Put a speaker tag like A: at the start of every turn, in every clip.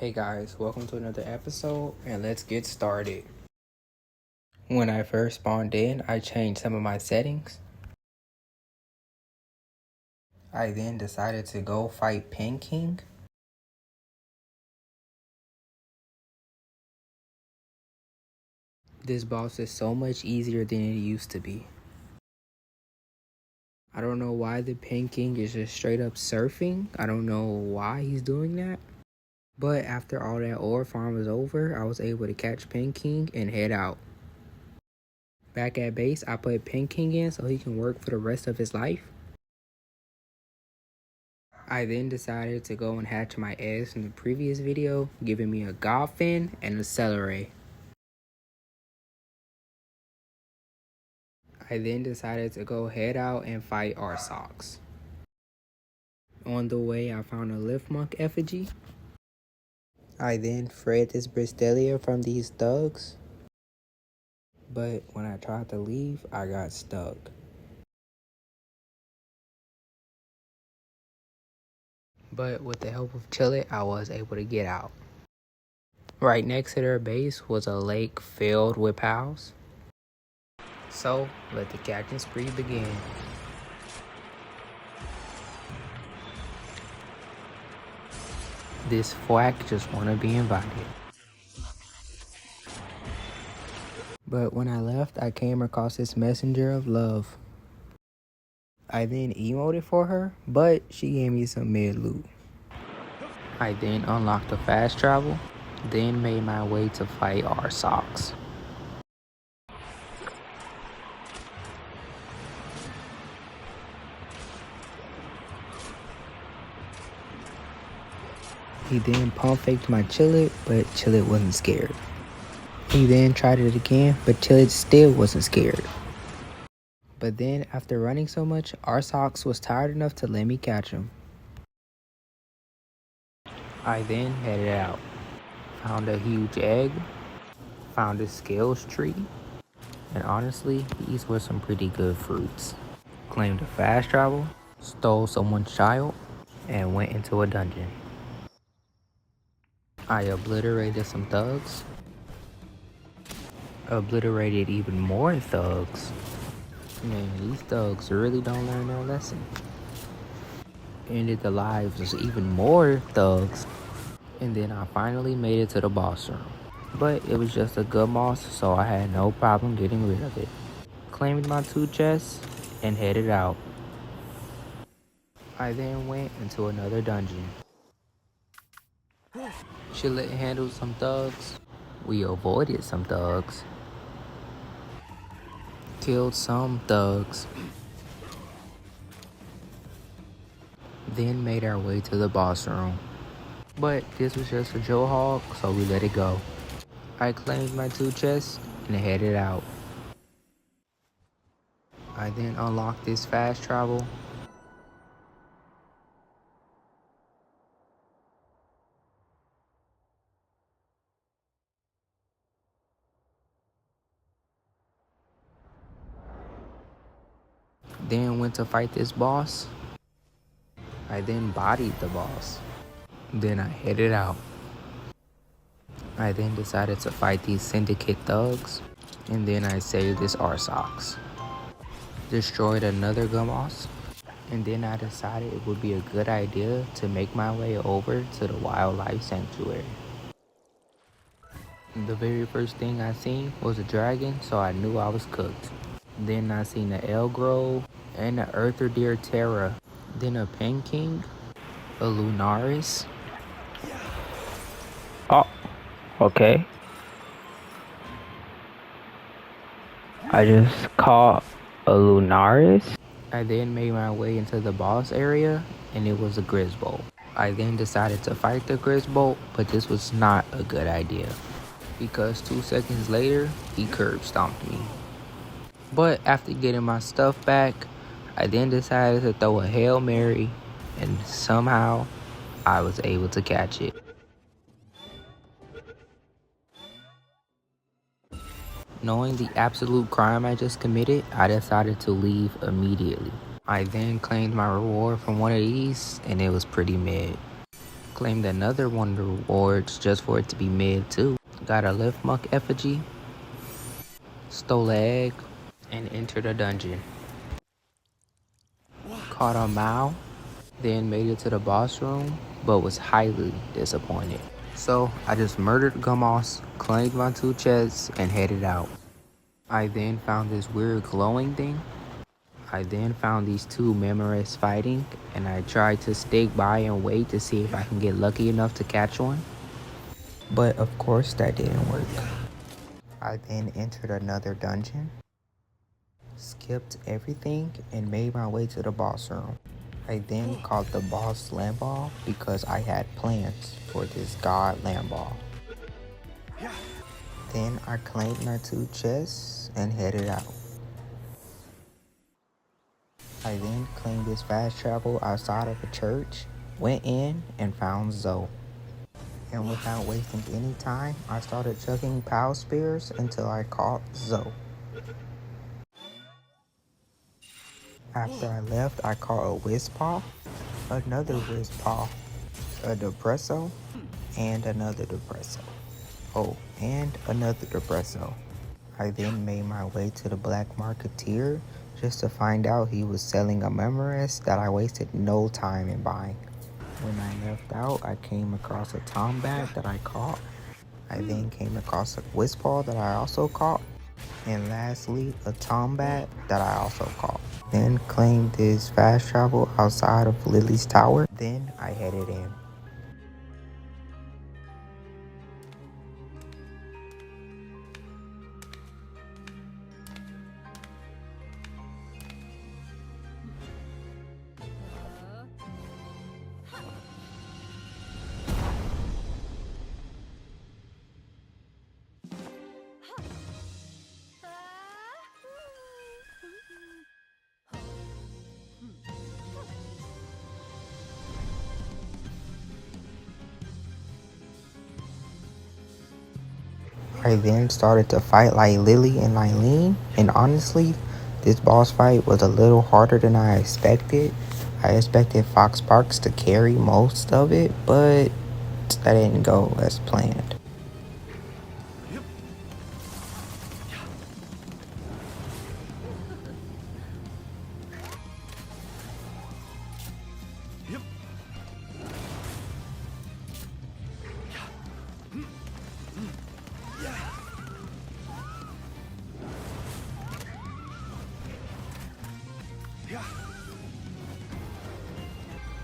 A: Hey guys, welcome to another episode and let's get started. When I first spawned in, I changed some of my settings. I then decided to go fight Pen King. This boss is so much easier than it used to be. I don't know why the Pen King is just straight up surfing. I don't know why he's doing that. But after all that ore farm was over, I was able to catch Pen King and head out. Back at base, I put Pen King in so he can work for the rest of his life. I then decided to go and hatch my eggs from the previous video, giving me a Godfin and a Celery. I then decided to go head out and fight Arsox. On the way, I found a Liftmonk effigy. I then freed this Bristelia from these thugs. But when I tried to leave, I got stuck. But with the help of Chillet, I was able to get out. Right next to their base was a lake filled with pals. So, let the catching spree begin. This thwack just wanna be invited. But when I left, I came across this messenger of love. I then emoted for her, but she gave me some mid loot. I then unlocked the fast travel, then made my way to fight Arsox. He then pump faked my Chillet, but Chillet wasn't scared. He then tried it again, but Chillet still wasn't scared. But then, after running so much, Arsox was tired enough to let me catch him. I then headed out. Found a huge egg, found a scales tree, and honestly, these were some pretty good fruits. Claimed a fast travel, stole someone's child, and went into a dungeon. I obliterated some thugs, obliterated even more thugs. Man, these thugs really don't learn their lesson. Ended the lives of even more thugs. And then I finally made it to the boss room. But it was just a good moss, so I had no problem getting rid of it. Claimed my 2 chests and headed out. I then went into another dungeon. Chillet handled some thugs. We avoided some thugs. Killed some thugs. Then made our way to the boss room. But this was just a Joe Hog, so we let it go. I claimed my 2 chests and headed out. I then unlocked this fast travel. Then went to fight this boss. I then bodied the boss. Then I headed out. I then decided to fight these syndicate thugs. And then I saved this Arsox. Destroyed another Gummoss. And then I decided it would be a good idea to make my way over to the wildlife sanctuary. The very first thing I seen was a dragon, so I knew I was cooked. Then I seen the Elgrove and the Earther Deer Terra. Then a Pen King, a Lunaris. Oh, okay. I just caught a Lunaris. I then made my way into the boss area, and it was a Grizzbolt. I then decided to fight the Grizzbolt, but this was not a good idea, because 2 seconds later, he curb stomped me. But after getting my stuff back, I then decided to throw a Hail Mary, and somehow, I was able to catch it. Knowing the absolute crime I just committed, I decided to leave immediately. I then claimed my reward from one of these, and it was pretty mid. Claimed another one of the rewards just for it to be mid too. Got a lift monk effigy, stole an egg, and entered a dungeon. Caught a Mao, then made it to the boss room, but was highly disappointed. So I just murdered Gummoss, claimed my 2 chests, and headed out. I then found this weird glowing thing. I then found these 2 Memorists fighting, and I tried to stick by and wait to see if I can get lucky enough to catch one. But of course that didn't work. I then entered another dungeon, skipped everything, and made my way to the boss room. I then caught the boss Lamball because I had plans for this god Lamball. Then I claimed my 2 chests and headed out. I then claimed this fast travel outside of a church, went in, and found Zoe. And without wasting any time, I started chucking pow spears until I caught Zoe. After I left, I caught a Whispaw, another Whispaw, a Depresso, and another Depresso. Oh, and another Depresso. I then made my way to the Black Marketeer just to find out he was selling a Memorist that I wasted no time in buying. When I left out, I came across a Tombat that I caught. I then came across a Whispaw that I also caught. And lastly, a Tombat that I also caught. Then claimed this fast travel outside of Lily's Tower. Then I headed in. I then started to fight like Lily and Eileen, and honestly, this boss fight was a little harder than I expected. I expected Fox Sparks to carry most of it, but that didn't go as planned.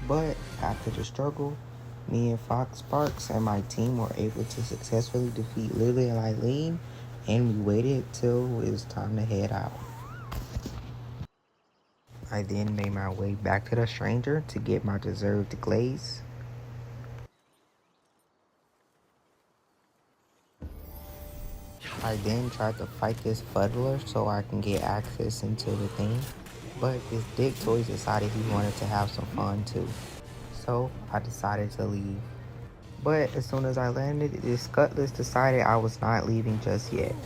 A: But after the struggle, me and Fox Sparks and my team were able to successfully defeat Lily and Eileen, and we waited till it was time to head out. I then made my way back to the stranger to get my deserved glaze. I then tried to fight this fuddler so I can get access into the thing, but this Dick Toys decided he wanted to have some fun too. So I decided to leave. But as soon as I landed, this Cutlass decided I was not leaving just yet.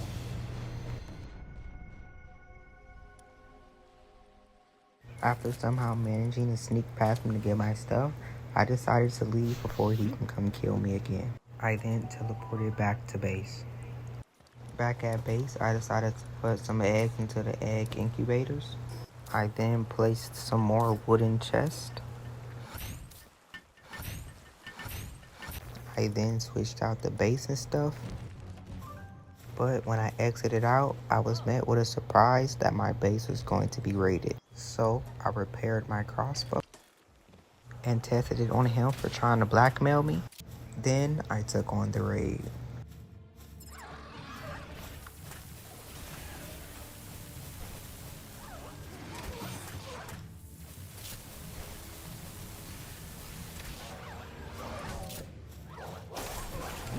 A: After somehow managing to sneak past him to get my stuff, I decided to leave before he can come kill me again. I then teleported back to base. Back at base, I decided to put some eggs into the egg incubators. I then placed some more wooden chests. I then switched out the base and stuff. But when I exited out, I was met with a surprise that my base was going to be raided. So I repaired my crossbow and tested it on him for trying to blackmail me. Then I took on the raid.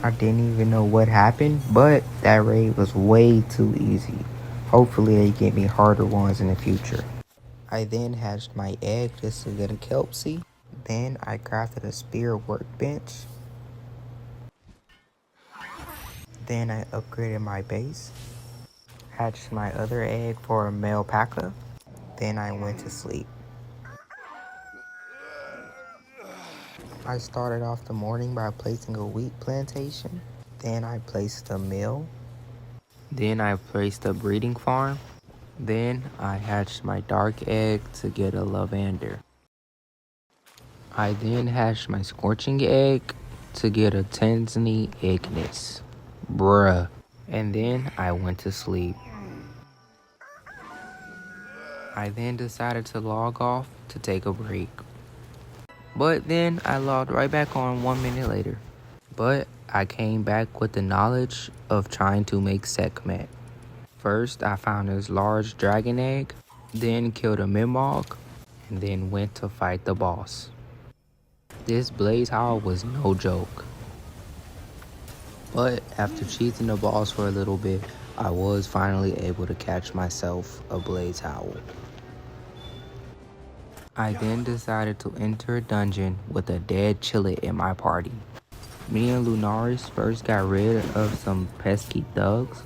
A: I didn't even know what happened, but that raid was way too easy. Hopefully they get me harder ones in the future. I then hatched my egg just to get a kelp seed. Then I crafted a spear workbench. Then I upgraded my base. Hatched my other egg for a male paca. Then I went to sleep. I started off the morning by placing a wheat plantation. Then I placed a mill. Then I placed a breeding farm. Then I hatched my dark egg to get a lavender. I then hatched my scorching egg to get a Tanzany Ignis. Bruh. And then I went to sleep. I then decided to log off to take a break. But then I logged right back on 1 minute later. But I came back with the knowledge of trying to make Sekhmet. First, I found this large dragon egg, then killed a Mimog, and then went to fight the boss. This blaze howl was no joke. But after cheating the boss for a little bit, I was finally able to catch myself a blaze howl. I then decided to enter a dungeon with a dead Chillet in my party. Me and Lunaris first got rid of some pesky thugs.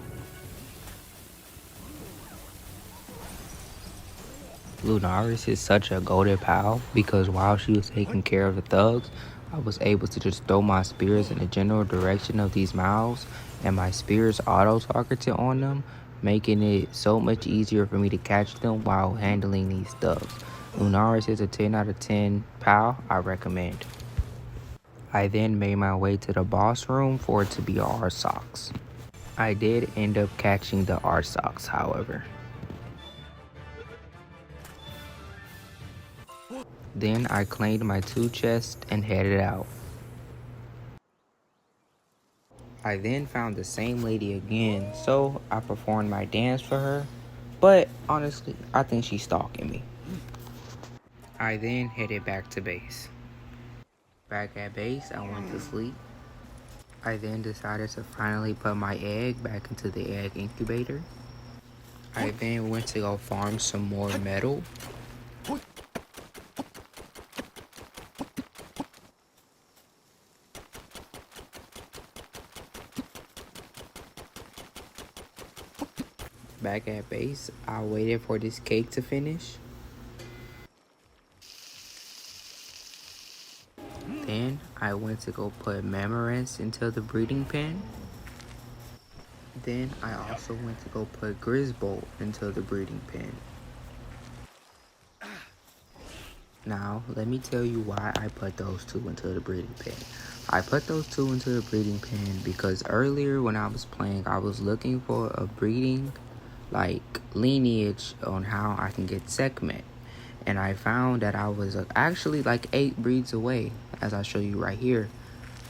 A: Lunaris is such a goated pal because while she was taking care of the thugs, I was able to just throw my spears in the general direction of these mouths, and my spears auto-targeted on them, making it so much easier for me to catch them while handling these thugs. Lunaris is a 10 out of 10 pal I recommend. I then made my way to the boss room for it to be Arsox. I did end up catching the Arsox, however. Then I claimed my 2 chests and headed out. I then found the same lady again, so I performed my dance for her, but honestly, I think she's stalking me. I then headed back to base. Back at base, I went to sleep. I then decided to finally put my egg back into the egg incubator. I then went to go farm some more metal. Back at base, I waited for this cake to finish. Then I went to go put Mamarants into the breeding pen. Then I also went to go put Grisbolt into the breeding pen. Now, let me tell you why I put those 2 into the breeding pen. I put those 2 into the breeding pen because earlier when I was playing, I was looking for a breeding lineage on how I can get Sekhmet. And I found that I was actually 8 breeds away, as I show you right here.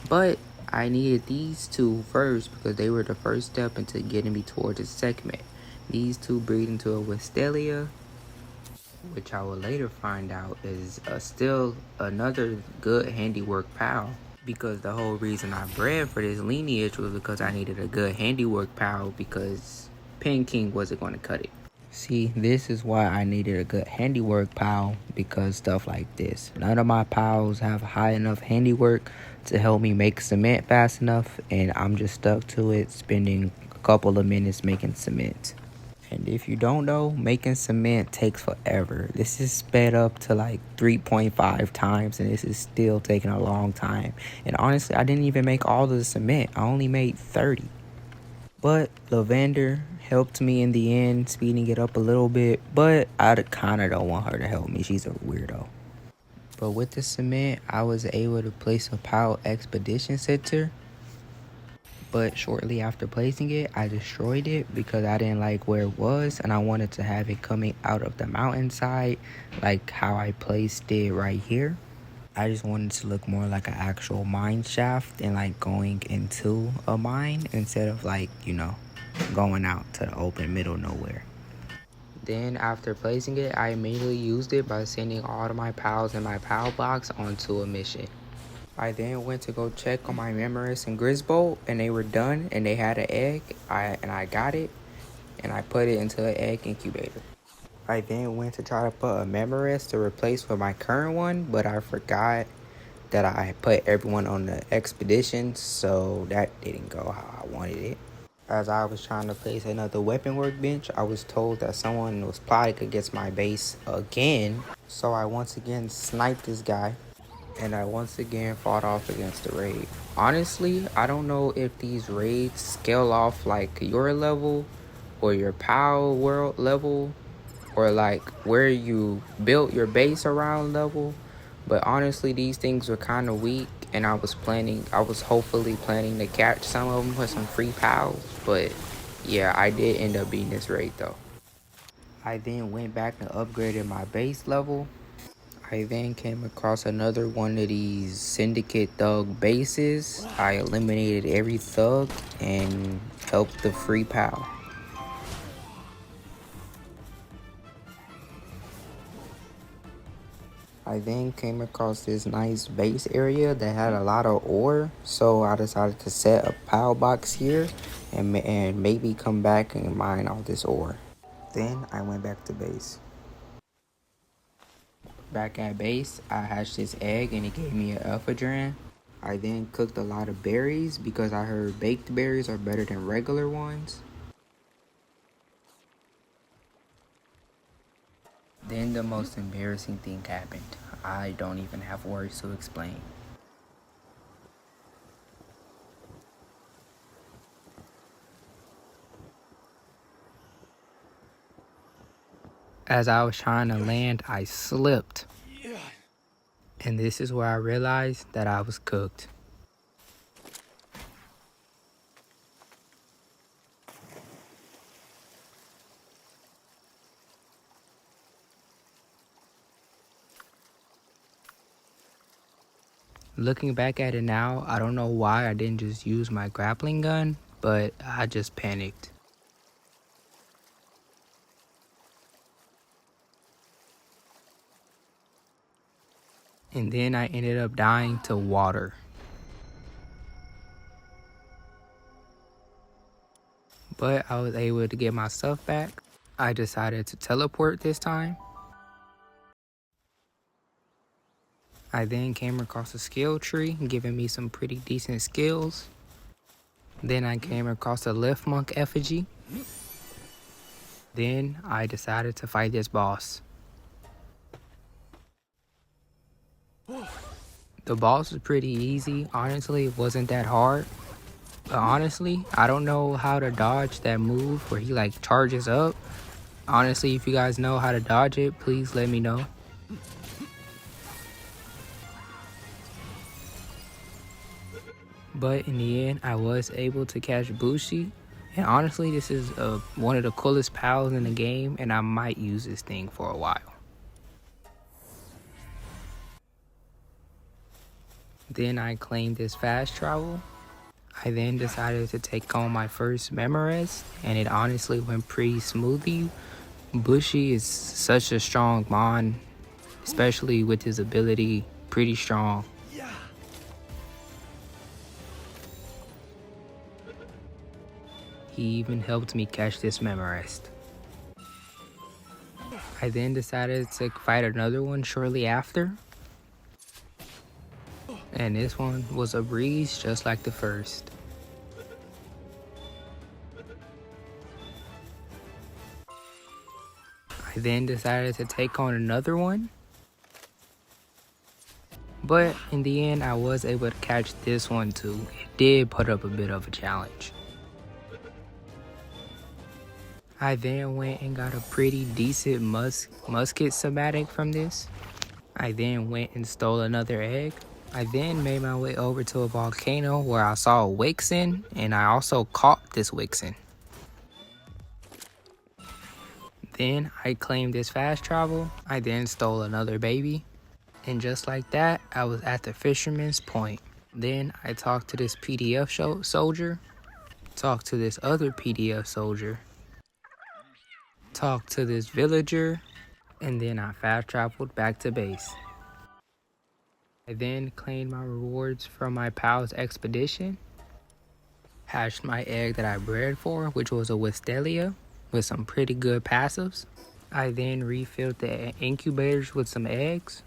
A: But I needed these 2 first because they were the first step into getting me towards the Sekhmet. These 2 breed into a Wistelia, which I will later find out is still another good handiwork pal. Because the whole reason I bred for this lineage was because I needed a good handiwork pal because Pen King wasn't going to cut it. See, this is why I needed a good handiwork pal, because stuff like this. None of my pals have high enough handiwork to help me make cement fast enough, and I'm just stuck to it, spending a couple of minutes making cement. And if you don't know, making cement takes forever. This is sped up to 3.5 times, and this is still taking a long time. And honestly, I didn't even make all the cement. I only made 30. But Lavender helped me in the end, speeding it up a little bit. But I kind of don't want her to help me. She's a weirdo. But with the cement, I was able to place a POW Expedition Center. But shortly after placing it, I destroyed it because I didn't like where it was, and I wanted to have it coming out of the mountainside like how I placed it right here. I just wanted to look more like an actual mine shaft and going into a mine instead of going out to the open middle nowhere. Then after placing it, I immediately used it by sending all of my pals in my pal box onto a mission. I then went to go check on my Memoris and Grisbolt, and they were done, and they had an egg, and I got it, and I put it into an egg incubator. I then went to try to put a Memoris to replace for my current one, but I forgot that I put everyone on the expedition, so that didn't go how I wanted it. As I was trying to place another weapon workbench, I was told that someone was plotting against my base again, so I once again sniped this guy. and I once again fought off against the raid. Honestly, I don't know if these raids scale off like your level or your power world level or like where you built your base around level, but honestly these things were kind of weak, and I was hopefully planning to catch some of them with some free pals, but yeah, I did end up beating this raid though. I then went back and upgraded my base level. I then came across another one of these syndicate thug bases. I eliminated every thug and helped the free pal. I then came across this nice base area that had a lot of ore, so I decided to set a pile box here and maybe come back and mine all this ore. Then I went back to base. Back at base, I hatched this egg and it gave me an ephedrine. I then cooked a lot of berries because I heard baked berries are better than regular ones. Then the most embarrassing thing happened. I don't even have words to explain. As I was trying to land, I slipped. And this is where I realized that I was cooked. Looking back at it now, I don't know why I didn't just use my grappling gun, but I just panicked. And then I ended up dying to water. But I was able to get my stuff back. I decided to teleport this time. I then came across a skill tree, giving me some pretty decent skills. Then I came across a lift monk effigy. Then I decided to fight this boss. The boss was pretty easy. Honestly, it wasn't that hard. But honestly, I don't know how to dodge that move where he like charges up. Honestly, if you guys know how to dodge it, please let me know. But in the end, I was able to catch Bushi. And honestly, this is one of the coolest pals in the game, and I might use this thing for a while. Then I claimed this fast travel. I then decided to take on my first Memorist, and it honestly went pretty smoothly. Bushi is such a strong mon, especially with his ability, pretty strong. He even helped me catch this Memorist. I then decided to fight another one shortly after. And this one was a breeze just like the first. I then decided to take on another one. But in the end, I was able to catch this one too. It did put up a bit of a challenge. I then went and got a pretty decent musket somatic from this. I then went and stole another egg. I then made my way over to a volcano where I saw a Wixen, and I also caught this Wixen. Then I claimed this fast travel. I then stole another baby. And just like that, I was at the Fisherman's Point. Then I talked to this PDF soldier, talked to this other PDF soldier, talked to this villager, and then I fast traveled back to base. I then claimed my rewards from my pal's expedition, hatched my egg that I bred for, which was a Wistelia with some pretty good passives. I then refilled the incubators with some eggs.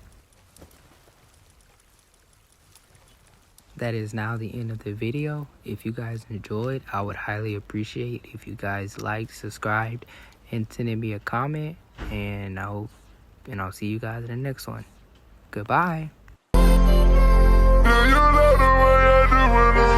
A: That is now the end of the video. If you guys enjoyed, I would highly appreciate if you guys liked, subscribed, and sending me a comment. And I'll see you guys in the next one. Goodbye.
B: you love the way I do when I'm